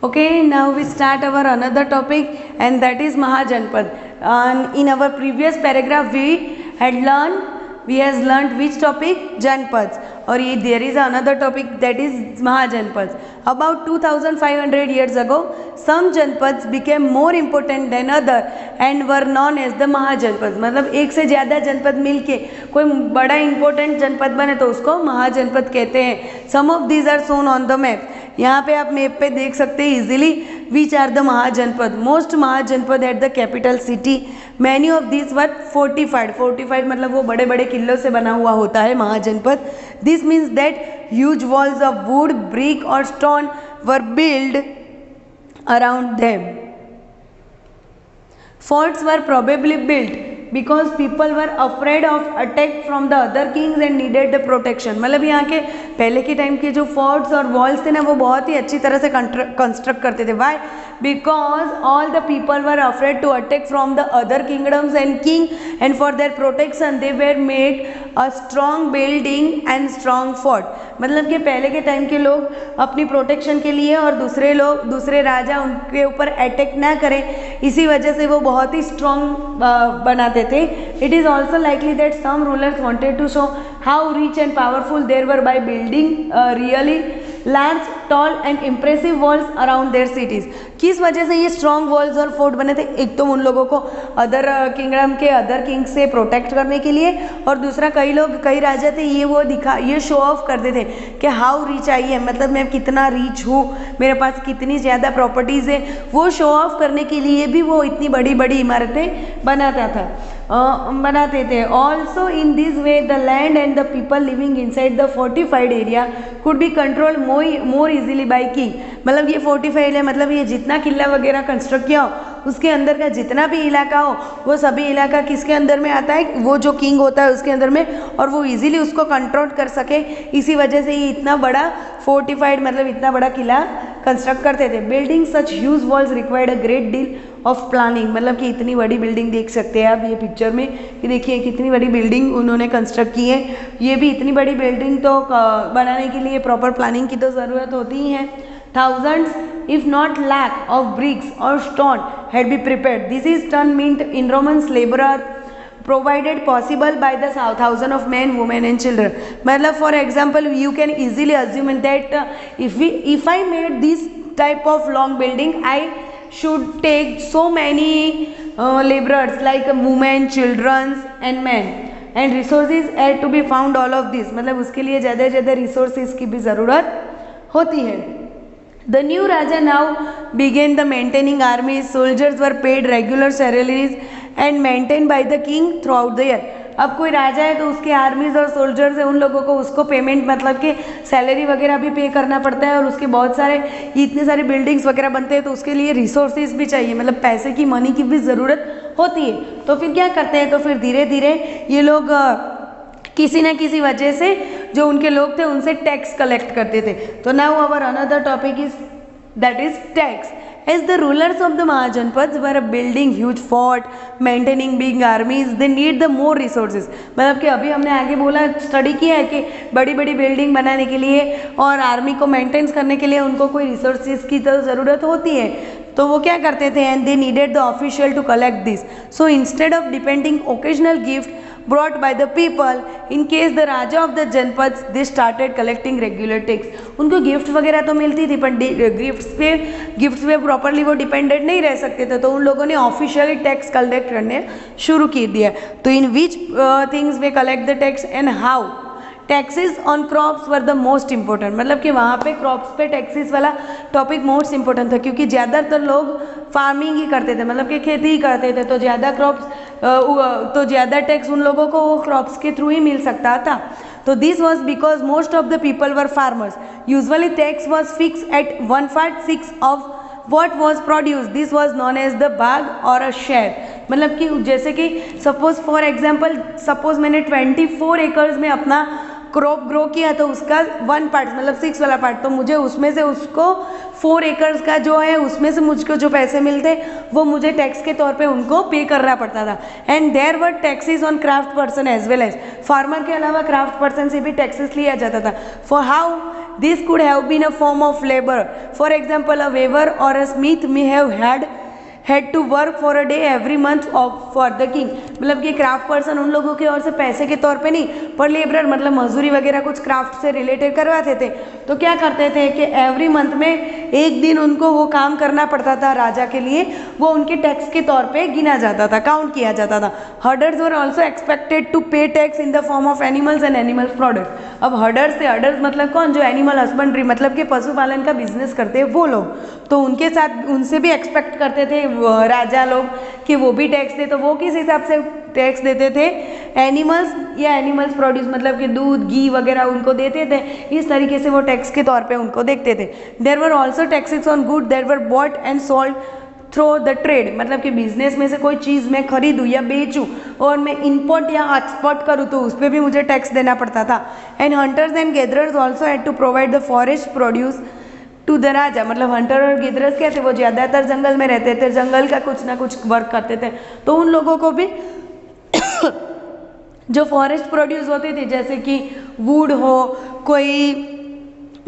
Okay, now we start our another topic, and that is Mahajanpad. And in our previous paragraph we has learned which topic? Janpads. Or there is another topic, that is Mahajanpads. About 2500 years ago, some Janpads became more important than other and were known as the Mahajanpads. मतलब एक से ज़्यादा जनपद मिलके कोई बड़ा important जनपद बने तो उसको महाजनपद कहते हैं. Some of these are shown on the map. यहाँ पे आप मैप पे देख सकते हैं easily which are the mahajanapada. Most mahajanapada at the capital city. Many of this were fortified मतलब वो बड़े बड़े किलों से बना हुआ होता है महाजनपद. This means that huge walls of wood, brick और stone were build around them. Forts were probably built because people were afraid of attack from the other kings and needed the protection. मतलब यहाँ के पहले के time के जो forts और walls थे ना वो बहुत ही अच्छी तरह से कंस्ट्रक्ट करते थे. Why? Because all the people were afraid to attack from the other kingdoms and king, and for their protection they were made a strong building and strong fort. मतलब कि पहले के टाइम के लोग अपनी प्रोटेक्शन के लिए और दूसरे राजा उनके ऊपर अटैक ना करें इसी वजह से वो बहुत ही स्ट्रॉन्ग बनाते थे. It is also likely that some rulers wanted to show how rich and powerful there were by building really large, tall and impressive walls around their cities. किस वजह से ये स्ट्रॉन्ग वॉल्स और फोर्ट बने थे? एक तो उन लोगों को अदर किंगडम के अदर किंग्स से प्रोटेक्ट करने के लिए, और दूसरा कई राजा थे ये शो ऑफ करते थे कि हाउ रिच आई है, मतलब मैं कितना रिच हूँ, मेरे पास कितनी ज़्यादा प्रॉपर्टीज़ है. वो शो ऑफ करने के लिए भी वो इतनी बड़ी बड़ी इमारतें बनाते थे. Also in this way the land and the people living inside the fortified area could be controlled more easily by king. मतलब ये फोर्टिफाइड है, मतलब ये जितना किला वगैरह कंस्ट्रक्ट किया हो उसके अंदर का जितना भी इलाका हो वो सभी इलाका किसके अंदर में आता है? वो जो किंग होता है उसके अंदर में, और वो इजीली उसको कंट्रोल कर सके. इसी वजह से ये इतना बड़ा फोर्टिफाइड मतलब इतना बड़ा किला कंस्ट्रक्ट करते थे. Building such huge walls required a great deal of planning. मतलब कि इतनी बड़ी बिल्डिंग देख सकते हैं आप ये पिक्चर में कि देखिए कितनी बड़ी बिल्डिंग उन्होंने कंस्ट्रक्ट की है. ये भी इतनी बड़ी बिल्डिंग तो बनाने के लिए प्रॉपर प्लानिंग की तो ज़रूरत होती ही है. Thousands, if not lakh, of bricks or stone had been prepared. This is done meant enormous labor provided possible by the thousand of men, women and children. मतलब for example you can easily assume that if I made this type of long building I should take so many laborers like women, children and men, and resources had to be found all of this. मतलब उसके लिए ज़्यादा ज़्यादा resources की भी ज़रूरत होती है. The new Raja now began the maintaining armies. Soldiers were paid regular salaries and maintained by the king throughout the year. अब कोई राजा है तो उसके आर्मीज और सोल्जर्स है, उन लोगों को उसको पेमेंट मतलब कि सैलरी वगैरह भी पे करना पड़ता है, और उसके बहुत सारे इतने सारे बिल्डिंग्स वगैरह बनते हैं तो उसके लिए रिसोर्सेज भी चाहिए, मतलब पैसे की मनी की भी ज़रूरत होती है. तो फिर क्या करते हैं, तो फिर धीरे धीरे ये लोग किसी न किसी वजह से जो उनके लोग थे उनसे टैक्स कलेक्ट करते थे. तो now our another topic is that is tax. As the rulers of the Mahajanpads were building huge fort, maintaining big armies, they need the more resources. मतलब कि अभी हमने आगे बोला स्टडी किया है कि बड़ी बड़ी बिल्डिंग बनाने के लिए और आर्मी को मेंटेन करने के लिए उनको कोई रिसोर्सेज की तो ज़रूरत होती है. तो वो क्या करते थे, and they needed the official to collect this. So instead of depending occasional gift brought by the people in case the raja of the janpads they started collecting regular tax. उनको गिफ्ट वगैरह तो मिलती थी पर gifts पे properly वो dependent नहीं रह सकते थे, तो उन लोगों ने ऑफिशियली टैक्स कलेक्ट करने शुरू कर दिया. तो in which things they collect the tax and how. Taxes on crops were the most important. मतलब कि वहाँ पे क्रॉप्स पे टैक्सेस वाला टॉपिक मोस्ट इंपॉर्टेंट था, क्योंकि ज़्यादातर लोग फार्मिंग ही करते थे, मतलब कि खेती ही करते थे, तो ज़्यादा तो ज़्यादा टैक्स उन लोगों को वो क्रॉप्स के थ्रू ही मिल सकता था. तो this was because most of the people were farmers. Usually tax was fix eight 1/6 of what was produced. This was known as the bag or a share. मतलब कि जैसे कि सपोज फॉर एग्जाम्पल सपोज मैंने 24 acres में अपना crop grow किया तो उसका 1 पार्ट मतलब 6 वाला पार्ट, तो मुझे उसमें से उसको 4 एकर्स का जो है उसमें से मुझको जो पैसे मिलते वो मुझे टैक्स के तौर पे उनको पे करना पड़ता था। And there were taxes on craft person as well as, farmer के अलावा क्राफ्ट पर्सन से भी टैक्सेस लिया जाता था। For how this could have been a form of labour, for example a weaver और a smith may have had to work for a day every month of for the king, मतलब कि craft person उन लोगों की ओर से पैसे के तौर पे नहीं पर लेबरर मतलब मजदूरी वगैरह कुछ क्राफ्ट से रिलेटेड करवाते थे, तो क्या करते थे कि एवरी मंथ में एक दिन उनको वो काम करना पड़ता था राजा के लिए, वो उनके टैक्स के तौर पे गिना जाता था, काउंट किया जाता था। Herders were also expected to pay tax in the form of animals and animals products. अब हर्डर्स थे, हर्डर्स मतलब कौन, जो एनिमल हस्बेंड्री मतलब कि पशुपालन का बिजनेस करते हैं वो लोग, तो उनके साथ उनसे भी एक्सपेक्ट करते थे राजा लोग कि वो भी टैक्स दे, तो वो किस हिसाब से टैक्स देते थे, एनिमल्स या एनिमल्स प्रोड्यूस मतलब कि दूध घी वगैरह उनको देते थे, इस तरीके से वो टैक्स के तौर पे उनको देखते थे। There were also taxes on good that were bought and sold through the trade, मतलब कि बिजनेस में से कोई चीज़ मैं खरीदूँ या बेचूँ और मैं इम्पोर्ट या एक्सपोर्ट करूँ तो उस पर भी मुझे टैक्स देना पड़ता था। And hunters and gatherers also had to provide the forest produce to the raja, मतलब हंटर और गिदरस क्या थे, वो ज़्यादातर जंगल में रहते थे, जंगल का कुछ ना कुछ वर्क करते थे, तो उन लोगों को भी जो फॉरेस्ट प्रोड्यूस होती थी जैसे कि वुड हो, कोई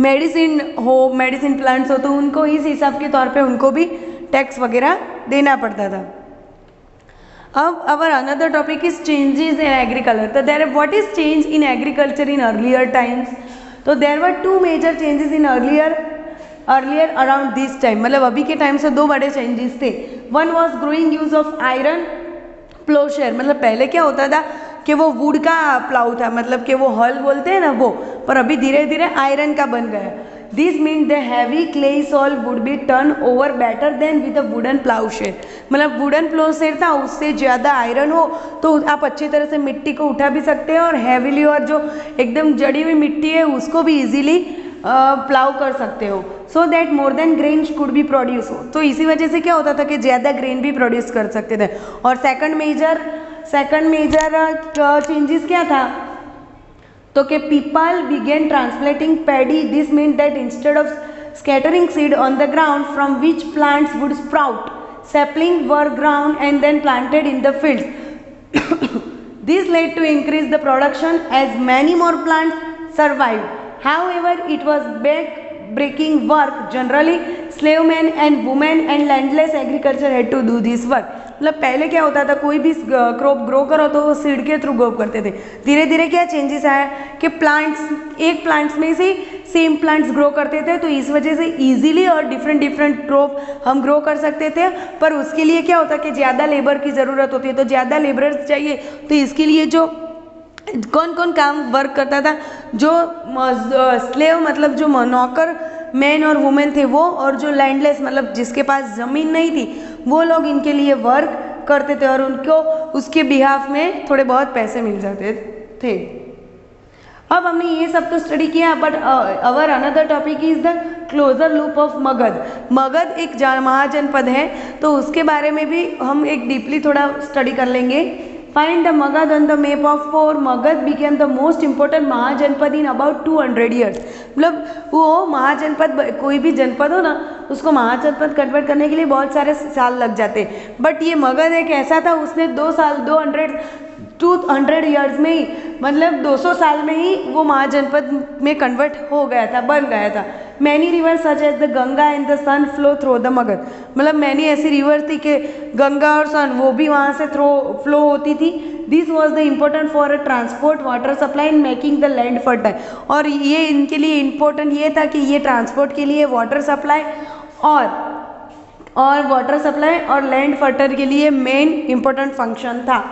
मेडिसिन हो, मेडिसिन प्लांट्स हो, तो उनको इस हिसाब के तौर पे उनको भी टैक्स वगैरह देना पड़ता था। अब our another topic is changes in agriculture, तो there what is change in agriculture in earlier times, तो there were 2 major changes in earlier around this time, मतलब अभी के टाइम से 2 बड़े चेंजेस थे। One was growing use of iron ploughshare, मतलब पहले क्या होता था कि वो वुड का प्लाउ था, मतलब कि वो हल बोलते हैं ना वो, पर अभी धीरे धीरे आयरन का बन गया। This mean the heavy clay soil would be turn over better than with a wooden ploughshare, मतलब वुडन प्लाउशेयर था उससे ज़्यादा आयरन हो तो आप अच्छी तरह से मिट्टी को उठा भी सकते हैं और हैवीली और जो एकदम जड़ी हुई मिट्टी है उसको भी इजीली प्लाउ कर सकते हो, so that more than grain could be produce हो, तो इसी वजह से क्या होता था कि ज़्यादा ग्रेन भी प्रोड्यूस कर सकते थे। और सेकंड मेजर चेंजेस क्या था, तो कि people began transplanting paddy, this mean that instead of scattering seed on the ground from which plants would sprout, sapling were ground and then planted in the fields. This led to increase the production as many more plants survive. However, it was back-breaking work. Generally, slave men and women and landless agriculture had to do this work. मतलब पहले क्या होता था, कोई भी crop grow करो तो वो सीड के थ्रू ग्रो करते थे। धीरे धीरे क्या चेंजेस आया कि एक प्लांट्स में से सेम प्लांट्स ग्रो करते थे, तो इस वजह से इजीली और डिफरेंट क्रॉप हम ग्रो कर सकते थे, पर उसके लिए क्या होता कि ज़्यादा लेबर की ज़रूरत होती है, तो ज़्यादा लेबरर्स चाहिए, तो इसके लिए जो कौन कौन काम वर्क करता था, जो स्लेव मतलब जो नौकर मैन और वुमेन थे वो, और जो लैंडलेस मतलब जिसके पास ज़मीन नहीं थी वो लोग इनके लिए वर्क करते थे और उनको उसके बिहाफ में थोड़े बहुत पैसे मिल जाते थे। अब हमने ये सब तो स्टडी किया, but our another topic is the closer loop of Magadh. Magadh एक महाजनपद है, तो उसके बारे में भी हम एक डीपली थोड़ा स्टडी कर लेंगे। Find the Magad on the map of 4. Magad became the most important महाजनपद in about 200 years. मतलब वो महाजनपद, कोई भी जनपद हो ना उसको महाजनपद कन्वर्ट करने के लिए बहुत सारे साल लग जाते, बट ये मगध एक ऐसा था उसने 200 ईयर्स में ही, मतलब 200 साल में ही वो महाजनपद में कन्वर्ट हो गया था, बन गया था। Many rivers such as the Ganga and the Son flow through the Magadh, मतलब मैनी ऐसी रिवर थी कि गंगा और सन वो भी वहाँ से फ्लो होती थी। This was the important for a transport water supply in making the land fertile, और ये इनके लिए इम्पोर्टेंट ये था कि ये ट्रांसपोर्ट के लिए वाटर सप्लाई और वाटर सप्लाई और लैंड फर्टाइल के लिए मेन इम्पोर्टेंट फंक्शन था।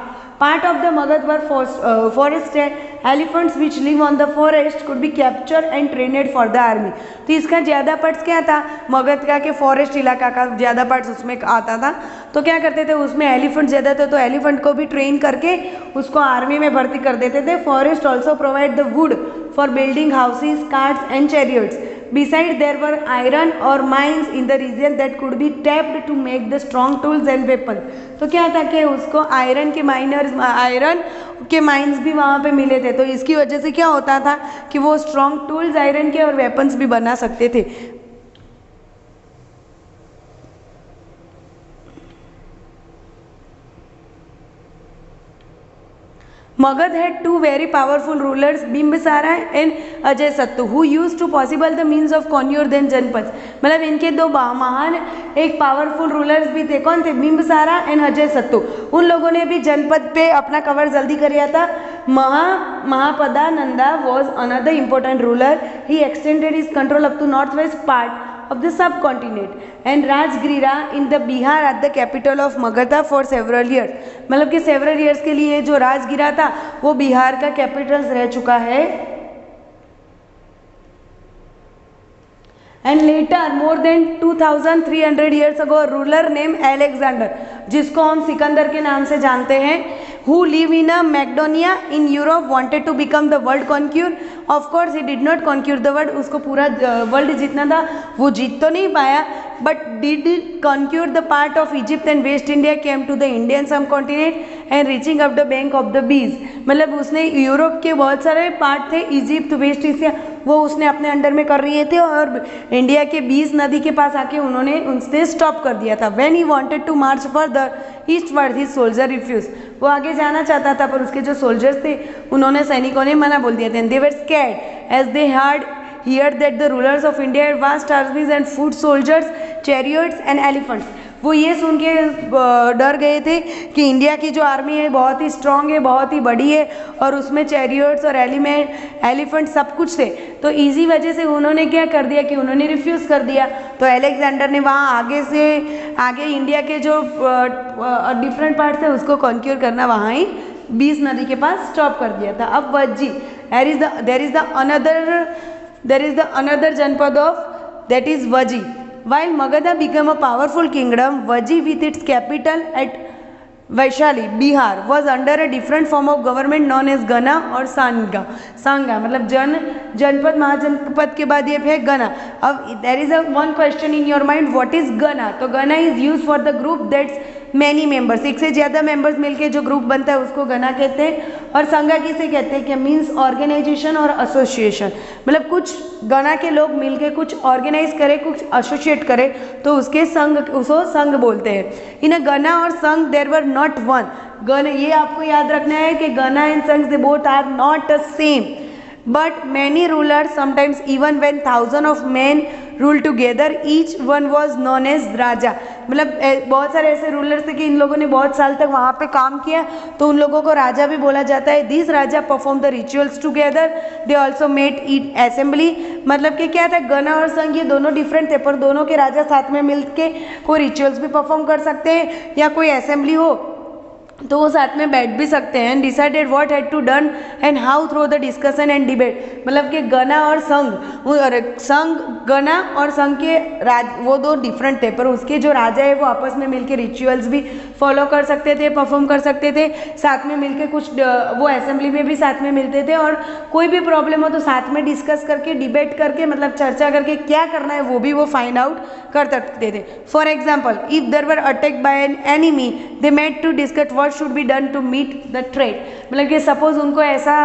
Part of the Magad were forested. Elephants which live on the forest could be captured and trained for the army. तो इसका ज़्यादा पार्ट्स क्या था, मगध का के फॉरेस्ट इलाका का ज़्यादा पार्ट्स उसमें आता था, तो क्या करते थे उसमें एलिफेंट ज़्यादा थे, तो एलिफेंट को भी ट्रेन करके उसको आर्मी में भर्ती कर देते थे। Forest also provide the wood for building houses, carts and chariots. Besides, there were iron or mines in the region that could be tapped to make the strong tools and weapons. तो क्या था कि उसको iron के mines भी वहाँ पे मिले थे, तो इसकी वजह से क्या होता था कि वो स्ट्रॉन्ग टूल्स आयरन के और वेपन्स भी बना सकते थे. Magad had two very powerful rulers, Bimbisara and Ajayasattu, who used to possible the means of conquer then Janpads. मतलब इनके दो महान एक पावरफुल रूलर्स भी थे. कौन थे? बिंबिसारा एंड अजयसत्तु. उन लोगों ने भी जनपद पे अपना कवर जल्दी कर लिया था. Mahapadananda was another important ruler. He extended his control up to northwest part of the subcontinent and Rajgirira in the Bihar at the capital of Magadha for several years. मतलब कि several years के लिए जो राजगिरा था वो बिहार का capital रह चुका है. And later, more than 2300 years ago, a ruler named Alexander, जिसको हम सिकंदर के नाम से जानते हैं, who live in a Macedonia in Europe, wanted to become the world conqueror. Of course, he did not conquer the world. उसको पूरा world जीतना था, वो जीत तो नहीं पाया, but did conquer the part of Egypt and West India, came to the Indian subcontinent and reaching up the bank of the Bees. मतलब उसने यूरोप के बहुत सारे पार्ट थे, इजिप्ट, वेस्ट एशिया, वो उसने अपने अंडर में कर रहे थे और इंडिया के बीस नदी के पास आके उन्होंने उनसे स्टॉप कर दिया था. When he wanted to march further eastward, his soldier refuse. वो आगे जाना चाहता था पर उसके जो सोल्जर्स थे उन्होंने सैनिकों ने मना बोल दिया था. They were scared as they heard here that the rulers of India had vast armies and food soldiers, chariots and elephants. वो ये सुन के डर गए थे कि इंडिया की जो आर्मी है बहुत ही स्ट्रांग है, बहुत ही बड़ी है और उसमें चैरियट्स और एलिफेंट सब कुछ थे. तो इसी वजह से उन्होंने क्या कर दिया कि उन्होंने रिफ्यूज़ कर दिया. तो अलेक्जेंडर ने वहाँ आगे इंडिया के जो डिफरेंट पार्ट्स थे उसको कॉन्क्यूर करना वहाँ ही बीस नदी के पास स्टॉप कर दिया था. अब Vajji, there is the another जनपद ऑफ दैट इज वजी. While Magadha became a powerful kingdom, Vaji with its capital at Vaishali, Bihar, was under a different form of government known as गना और सांगा. मतलब जनपद महाजनपद के बाद ये है गना. अब there is a one question in your mind, what is गना? तो गना is used for the group that's many members, एक से ज़्यादा मेंबर्स मिलके जो ग्रुप बनता है उसको गना कहते हैं. और संघा किसे कहते हैं? कि मीन्स ऑर्गेनाइजेशन और एसोसिएशन. मतलब कुछ गना के लोग मिलके कुछ ऑर्गेनाइज करें, कुछ एसोसिएट करें तो उसके उसको संघ बोलते हैं. इन गना और संघ देयर वर नॉट वन. गण, ये आपको याद रखना है कि gana and sangha they both are not the same. But many rulers, sometimes even when thousands of men ruled together, each one was known as राजा. मतलब बहुत सारे ऐसे रूलर्स थे कि इन लोगों ने बहुत साल तक वहाँ पे काम किया तो उन लोगों को राजा भी बोला जाता है. This raja perform the rituals together, they also met in assembly. मतलब कि क्या था, गना और संघ ये दोनों डिफरेंट थे पर दोनों के राजा साथ में मिल के कोई रिचुअल्स भी परफॉर्म कर सकते हैं या कोई असेंबली हो तो वो साथ में बैठ भी सकते हैं. Decided what had to done and how through the discussion and debate. मतलब कि गना और गना और संघ के वो दो डिफरेंट थे पर उसके जो राजा है वो आपस में मिलके रिचुअल्स भी फॉलो कर सकते थे, परफॉर्म कर सकते थे, साथ में मिलके कुछ वो असेंबली में भी साथ में मिलते थे और कोई भी प्रॉब्लम हो तो साथ में डिस्कस करके, डिबेट करके, मतलब चर्चा करके क्या करना है वो भी वो फाइंड आउट कर सकते थे. For example, if there were attack by an enemy, they met to discuss what should be done to meet the threat. मतलब कि सपोज उनको ऐसा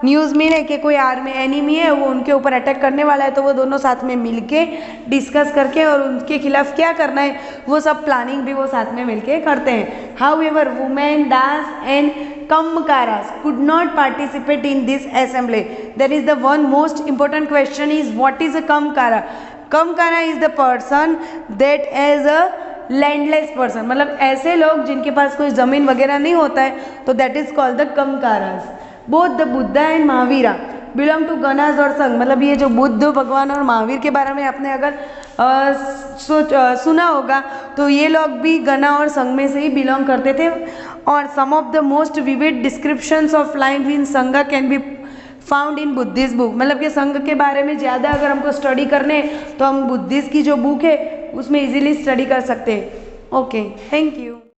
न्यूज़ मिले कि कोई आर्मी एनिमी है वो उनके ऊपर अटैक करने वाला है तो वो दोनों साथ में मिलके डिस्कस करके और उनके खिलाफ क्या करना है वो सब प्लानिंग भी वो साथ में मिलके करते हैं. However, women, dance and Kamkaras could not participate in this assembly. There is the one most important question is what is a Kamkara? Kamkara is the person that is a landless person. मतलब ऐसे लोग जिनके पास कोई ज़मीन वगैरह नहीं होता है तो that is called the kammakaras. Both the Buddha and Mahavira belong to ganas और संघ. मतलब ये जो बुद्ध भगवान और महावीर के बारे में आपने अगर सुना होगा तो ये लोग भी गना और संघ में से ही बिलोंग करते थे. और some of the most vivid descriptions of life in sangha can be found in Buddhist book. मतलब कि संघ के बारे में ज़्यादा अगर हमको स्टडी करने तो हम बुद्धिस्ट की जो बुक है उसमें इजीली स्टडी कर सकते हैं. Okay, thank you.